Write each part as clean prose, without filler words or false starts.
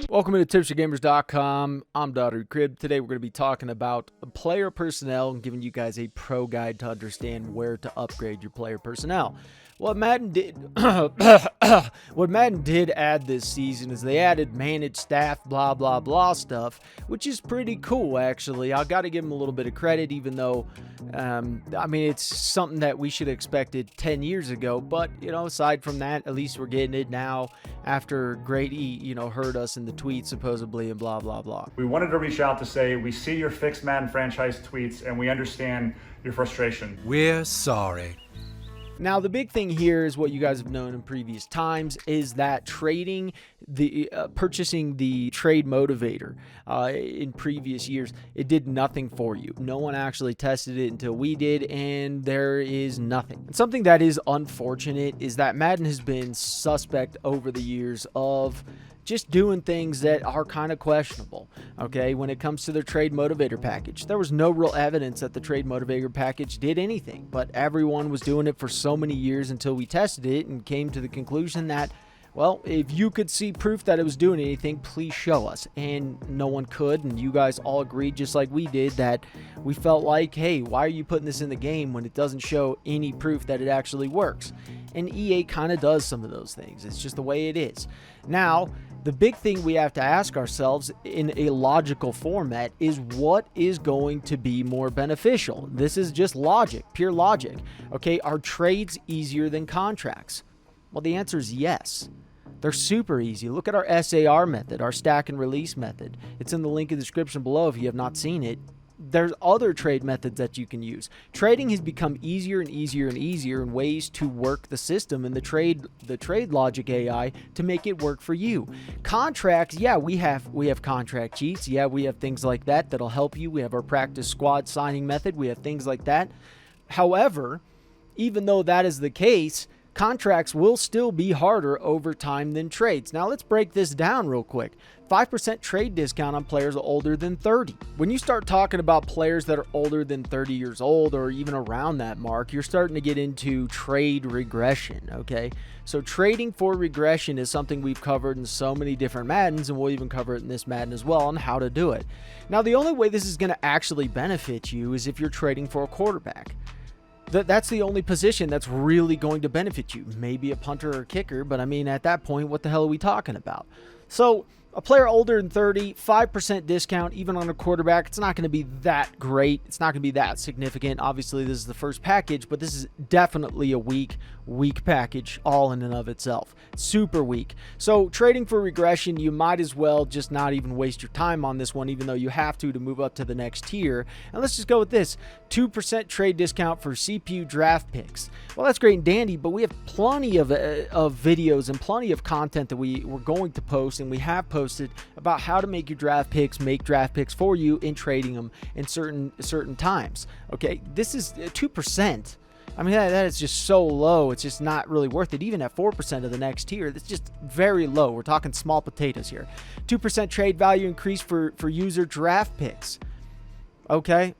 Welcome to tipsforgamers.com. I'm Dottery Crib. Today we're going to be talking about player personnel and giving you guys a pro guide to understand where to upgrade your player personnel. What Madden did add this season is they added managed staff, blah, blah, blah stuff, which is pretty cool, actually. I got to give them a little bit of credit, even though, it's something that we should have expected 10 years ago. But, aside from that, at least we're getting it now after Grady, heard us in the tweets, supposedly, and blah, blah, blah. We wanted to reach out to say, we see your fixed Madden franchise tweets, and we understand your frustration. We're sorry. Now, the big thing here is what you guys have known in previous times is that purchasing the trade motivator in previous years, it did nothing for you. No one actually tested it until we did, and there is nothing. And something that is unfortunate is that Madden has been suspect over the years of just doing things that are kind of questionable, okay, when it comes to their trade motivator package. There was no real evidence that the trade motivator package did anything, but everyone was doing it for so many years until we tested it and came to the conclusion that, well, if you could see proof that it was doing anything, please show us. And no one could, and you guys all agreed, just like we did, that we felt like, hey, why are you putting this in the game when it doesn't show any proof that it actually works? And EA kind of does some of those things. It's just the way it is. Now, the big thing we have to ask ourselves in a logical format is what is going to be more beneficial? This is just logic, pure logic. Okay, are trades easier than contracts? Well, the answer is yes. They're super easy. Look at our SAR method, our stack and release method. It's in the link in the description below if you have not seen it. There's other trade methods that you can use. Trading has become easier and easier and easier in ways to work the system and the trade logic AI to make it work for you. Contracts, yeah, we have contract cheats. Yeah, we have things like that that'll help you. We have our practice squad signing method. We have things like that. However, even though that is the case, contracts will still be harder over time than trades. Now, let's break this down real quick. 5% trade discount on players older than 30. When you start talking about players that are older than 30 years old or even around that mark, you're starting to get into trade regression, okay? So trading for regression is something we've covered in so many different Maddens, and we'll even cover it in this Madden as well on how to do it. Now, the only way this is going to actually benefit you is if you're trading for a quarterback. That's the only position that's really going to benefit you. Maybe a punter or a kicker, but at that point, what the hell are we talking about? So a player older than 30, 5% discount, even on a quarterback, it's not going to be that great. It's not going to be that significant. Obviously, this is the first package, but this is definitely a weak package all in and of itself. Super weak. So trading for regression, you might as well just not even waste your time on this one, even though you have to move up to the next tier. And let's just go with this. 2% trade discount for CPU draft picks. Well, that's great and dandy, but we have plenty of videos and plenty of content that we're going to post, and we have posted about how to make your draft picks, make draft picks for you in trading them in certain times. Okay, this is 2%. That is just so low. It's just not really worth it. Even at 4% of the next tier, that's just very low. We're talking small potatoes here. 2% trade value increase for user draft picks. Okay.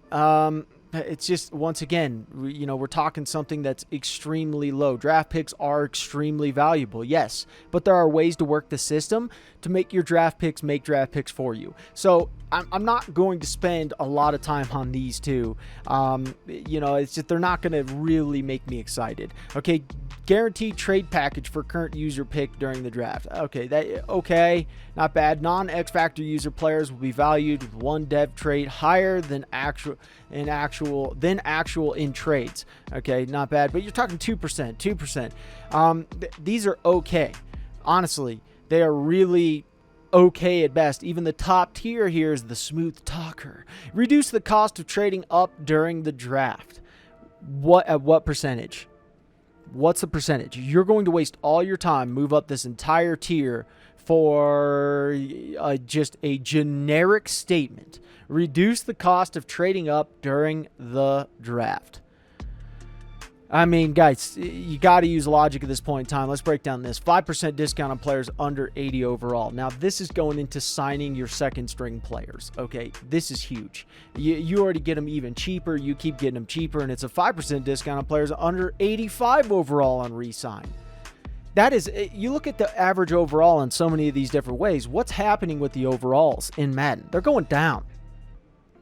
It's just, once again, we're talking something that's extremely low. Draft picks are extremely valuable, yes, but there are ways to work the system to make your draft picks make draft picks for you. So I'm not going to spend a lot of time on these two. It's just, they're not going to really make me excited. Okay, guaranteed trade package for current user pick during the draft. Okay, not bad. Non-X Factor user players will be valued with one dev trait higher than actual in trades. Okay, not bad, but you're talking 2%. These are okay. Honestly, they are really okay at best. Even the top tier here is the smooth talker. Reduce the cost of trading up during the draft. At what percentage? What's the percentage? You're going to waste all your time, move up this entire tier for just a generic statement. Reduce the cost of trading up during the draft. Guys, you got to use logic at this point in time. Let's break down this. 5% discount on players under 80 overall. Now, this is going into signing your second string players, okay? This is huge. You already get them even cheaper. You keep getting them cheaper, and it's a 5% discount on players under 85 overall on re-sign. That is, you look at the average overall in so many of these different ways. What's happening with the overalls in Madden? They're going down.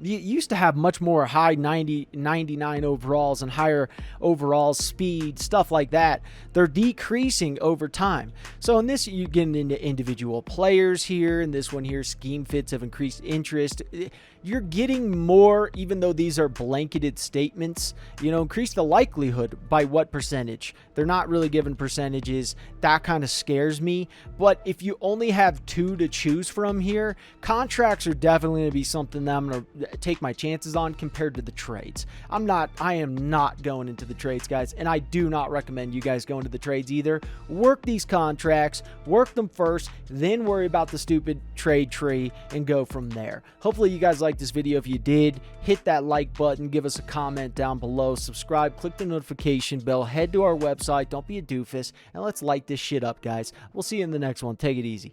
You used to have much more high 90, 99 overalls and higher overall speed, stuff like that. They're decreasing over time. So in this, you get into individual players here. In this one here, scheme fits have increased interest. You're getting more, even though these are blanketed statements, increase the likelihood by what percentage. They're not really given percentages. That kind of scares me. But if you only have 2 to choose from here, contracts are definitely going to be something that I'm going to take my chances on compared to the trades. I am not going into the trades, guys, and I do not recommend you guys go into the trades either. Work these contracts, work them first, then worry about the stupid trade tree and go from there. Hopefully you guys liked this video. If you did, hit that like button, give us a comment down below, subscribe, click the notification bell, head to our website, don't be a doofus, and let's light this shit up, guys. We'll see you in the next one. Take it easy.